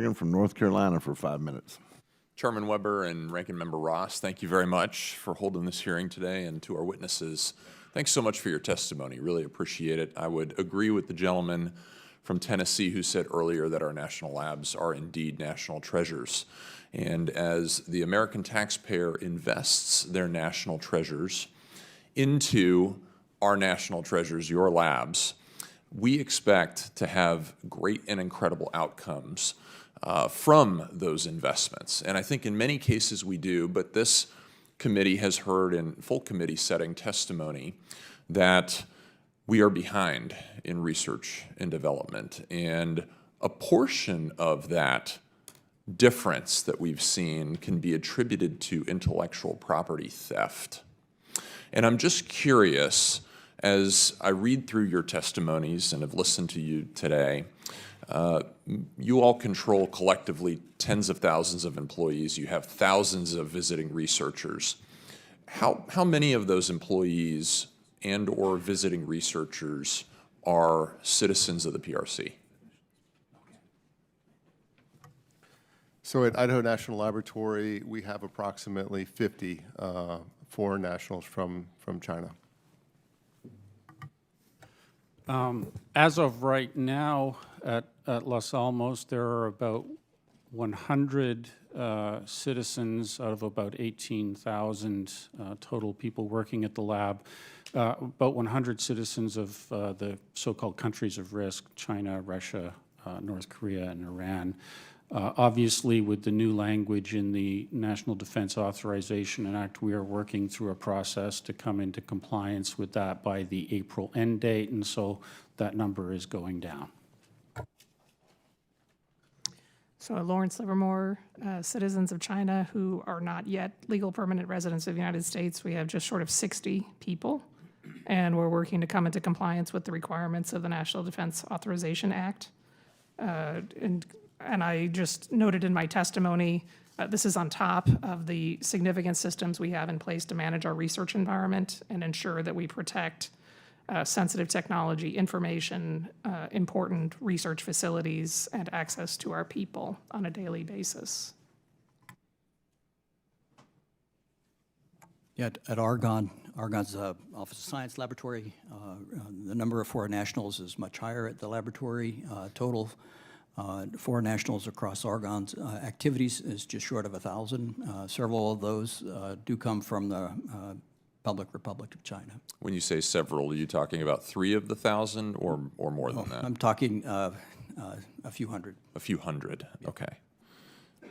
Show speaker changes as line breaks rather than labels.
From North Carolina for 5 minutes.
Chairman Weber and Ranking Member Ross, thank you very much for holding this hearing today, and to our witnesses, thanks so much for your testimony. Really appreciate it. I would agree with the gentleman from Tennessee who said earlier that our national labs are indeed national treasures. And as the American taxpayer invests their national treasures into our national treasures, your labs, we expect to have great and incredible outcomes from those investments. And I think in many cases we do, but this committee has heard in full committee setting testimony that we are behind in research and development. And a portion of that difference that we've seen can be attributed to intellectual property theft. And I'm just curious, as I read through your testimonies and have listened to you today, you all control collectively tens of thousands of employees. You have thousands of visiting researchers. How many of those employees and or visiting researchers are citizens of the PRC?
So at Idaho National Laboratory, we have approximately 50 foreign nationals from China.
As of right now, at Los Alamos, there are about 100 citizens out of about 18,000 total people working at the lab. About 100 citizens of the so-called countries of risk: China, Russia, North Korea, and Iran. Obviously, with the new language in the National Defense Authorization Act, we are working through a process to come into compliance with that by the April end date, and so that number is going down.
So Lawrence Livermore, citizens of China who are not yet legal permanent residents of the United States, we have just short of 60 people, and we're working to come into compliance with the requirements of the National Defense Authorization Act. And I just noted in my testimony, this is on top of the significant systems we have in place to manage our research environment and ensure that we protect sensitive technology, information, important research facilities, and access to our people on a daily basis.
Yeah, at Argonne's Office of Science Laboratory, the number of foreign nationals is much higher at the laboratory. Total foreign nationals across Argonne's activities is just short of 1,000. Several of those do come from the Public Republic of China.
When you say several, are you talking about 3 of the 1,000 or more than that?
I'm talking a few hundred.
A few hundred, okay.